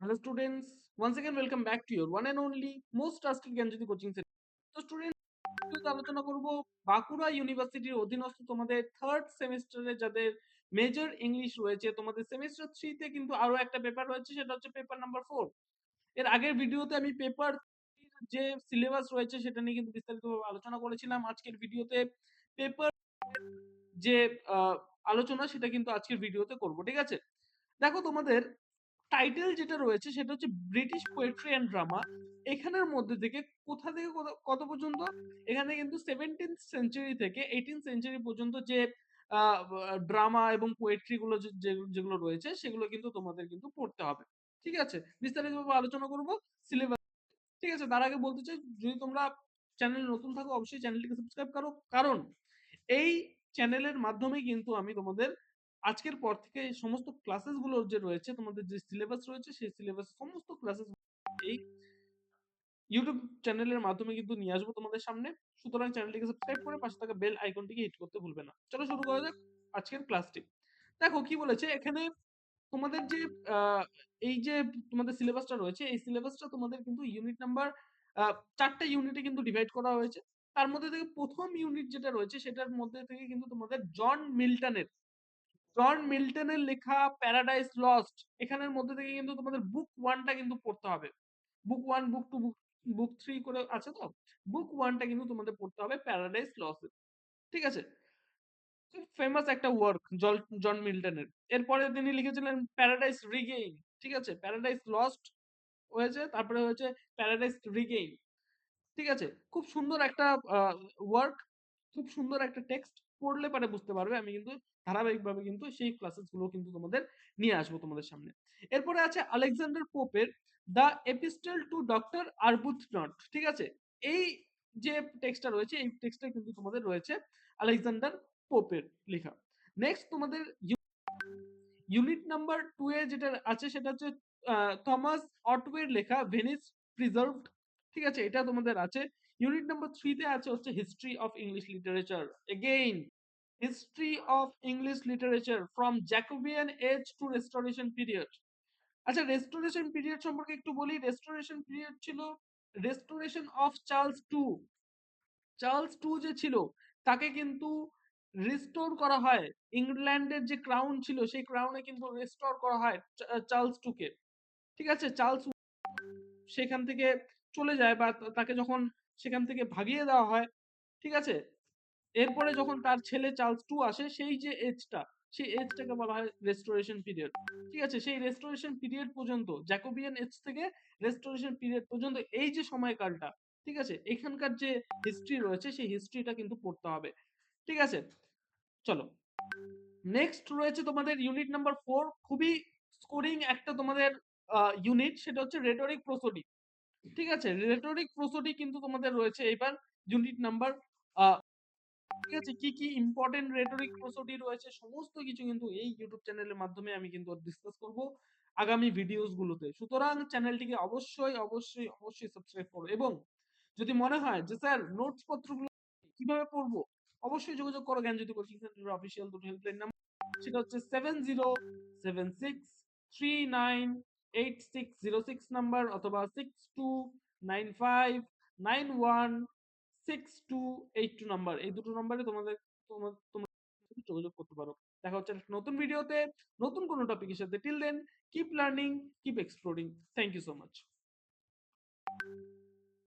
Hello students, once again welcome back to your one and only most trusted Gyanjyoti coaching centre. তো student আলোচনা করব বাঁকুড়া ইউনিভার্সিটির অধীনস্থ তোমাদের থার্ড সেমিস্টারে যাদের মেজর ইংলিশ রয়েছে, তোমাদের সেমিস্টার 3 তে কিন্তু আরো একটা পেপার রয়েছে, সেটা হচ্ছে পেপার নাম্বার 4। এর আগের ভিডিওতে আমি পেপার যে সিলেবাস রয়েছে সেটা নিয়ে কিন্তু বিস্তারিতভাবে আলোচনা করেছিলাম। আজকের ভিডিওতে পেপার যে আলোচনা সেটা কিন্তু আজকের ভিডিওতে করব, ঠিক আছে? দেখো তোমাদের টাইটেল যেটা রয়েছে সেটা হচ্ছে ব্রিটিশ পোয়েট্রি অ্যান্ড ড্রামা। এখানের মধ্যে থেকে কোথা থেকে কত পর্যন্ত, এখানে কিন্তু 17th সেঞ্চুরি থেকে 18th সেঞ্চুরি পর্যন্ত যে ড্রামা এবং পোয়েট্রি গুলো যেগুলো রয়েছে সেগুলো কিন্তু তোমাদের কিন্তু পড়তে হবে, ঠিক আছে? বিস্তারিতভাবে আলোচনা করব সিলেবাস, ঠিক আছে? তার আগে বলতে চাই, যদি তোমরা চ্যানেল নতুন থাকো অবশ্যই চ্যানেলটিকে সাবস্ক্রাইব করো, কারণ এই চ্যানেলের মাধ্যমে কিন্তু আমি তোমাদের আজকের পর থেকে এই সমস্ত ক্লাসেস গুলো যে রয়েছে, তোমাদের যে সিলেবাস রয়েছে সেই সিলেবাস সমস্ত ক্লাসেস এই ইউটিউব চ্যানেলের মাধ্যমে কিন্তু নিয়ে আসবো তোমাদের সামনে। সুতরাং চ্যানেলটিকে সাবস্ক্রাইব করে পাশে থাকা বেল আইকনটিকে হিট করতে ভুলবে না। চলো শুরু করা যাক আজকের ক্লাসটি। দেখো কি বলেছে এখানে, তোমাদের যে আহ, এই যে তোমাদের সিলেবাসটা রয়েছে, এই সিলেবাসটা তোমাদের কিন্তু ইউনিট নাম্বার 4টে ইউনিটে কিন্তু ডিভাইড করা হয়েছে। তার মধ্যে থেকে প্রথম ইউনিট যেটা রয়েছে সেটার মধ্যে থেকে কিন্তু তোমাদের জন মিল্টনের লেখা প্যারাডাইস লস্ট, এখানের মধ্যে থেকে কিন্তু তোমাদের বুক 1টা কিন্তু পড়তে হবে। বুক 1, বুক 2, বুক 3 করে আছে, তো বুক 1টা কিন্তু তোমাদের পড়তে হবে প্যারাডাইস লস্ট, ঠিক আছে? খুব ফেমাস একটা ওয়ার্ক জন মিল্টনের। এরপরে তিনি লিখেছিলেন প্যারাডাইস রিগেইন, ঠিক আছে? প্যারাডাইস লস্ট হয়েছে, তারপরে হয়েছে প্যারাডাইস রিগেইন, ঠিক আছে? খুব সুন্দর একটা ওয়ার্ক, খুব সুন্দর একটা টেক্সট, পড়লে পরে বুঝতে পারবে। আমি কিন্তু ধারাবাহিকভাবে কিন্তু সেই ক্লাসেস গুলো কিন্তু তোমাদের নিয়ে আসবো তোমাদের সামনে। এরপরে আছে আলেকজান্ডার পোপের the Epistle to doctor Arbuthnot, ঠিক আছে? এই যে টেক্সটটা রয়েছে এই টেক্সটটা কিন্তু তোমাদের রয়েছে আলেকজান্ডার পোপের লেখা। নেক্সট তোমাদের ইউনিট নাম্বার 2 এ যেটা আছে সেটা হচ্ছে থমাস অটওয়ের লেখা ভেনিস প্রিজার্ভড, ঠিক আছে? এটা তোমাদের আছে। ইউনিট নাম্বার 3 তে আছে হচ্ছে history of English literature. Again history of English literature from Jacobean age to Restoration period. আচ্ছা, রেস্টোরেশন পিরিয়ড সম্পর্কে একটু বলি। রেস্টোরেশন পিরিয়ড ছিল রেস্টোরেশন অফ চার্লস টু যে ছিল তাকে কিন্তু রিস্টোর করা হয়। ইংল্যান্ডের যে ক্রাউন ছিল সেই ক্রাউনে কিন্তু রেস্টোর করা হয় চার্লস 2 কে, ঠিক আছে? চার্লস সেখান থেকে চলে যায় বা তাকে যখন সেখান থেকে ভাগিয়ে দেওয়া হয়, ঠিক আছে? এরপরে যখন তার ছেলে চার্লস 2 আসে, সেই এজটাকে বলা হয় রেস্টোরেশন পিরিয়ড, ঠিক আছে? সেই রেস্টোরেশন পিরিয়ড পর্যন্ত, জ্যাকোবিয়ান এজ থেকে রেস্টোরেশন পিরিয়ড পর্যন্ত এই যে সময়কালটা, ঠিক আছে, এখানকার যে হিস্ট্রি রয়েছে সেই হিস্ট্রিটা কিন্তু পড়তে হবে, ঠিক আছে? চলো নেক্সট রয়েছে তোমাদের ইউনিট নাম্বার 4, খুবই স্কোরিং একটা তোমাদের ইউনিট, সেটা হচ্ছে রেটরিক প্রোসোডি, ঠিক আছে? রেটরিক প্রোসোডি কিন্তু তোমাদের রয়েছে এবার ইউনিট নাম্বার, ঠিক আছে? কি কি ইম্পর্টেন্ট রেটরিক প্রসোডি রয়েছে সমস্ত কিছু কিন্তু এই ইউটিউব চ্যানেলের মাধ্যমে আমি কিন্তু ডিসকাস করব আগামী ভিডিওস গুলোতে। সুতরাং চ্যানেলটিকে অবশ্যই সাবস্ক্রাইব করো, এবং যদি মনে হয় যে স্যার নোটস পত্রগুলো কিভাবে পড়বো, অবশ্যই যোগাযোগ করো জ্ঞানজ্যোতি কোচিং সেন্টারের অফিসিয়াল দুটো হেল্পলাইন নাম্বার, সেটা হচ্ছে 7076398606 নাম্বার, অথবা 6295916282 নাম্বার। এই দুটো নাম্বারে তোমরা যোগাযোগ করতে পারো। দেখা হচ্ছে একটা নতুন ভিডিওতে নতুন কোনো টপিকের সাথে। Till then, keep learning, keep exploring. Thank you so much.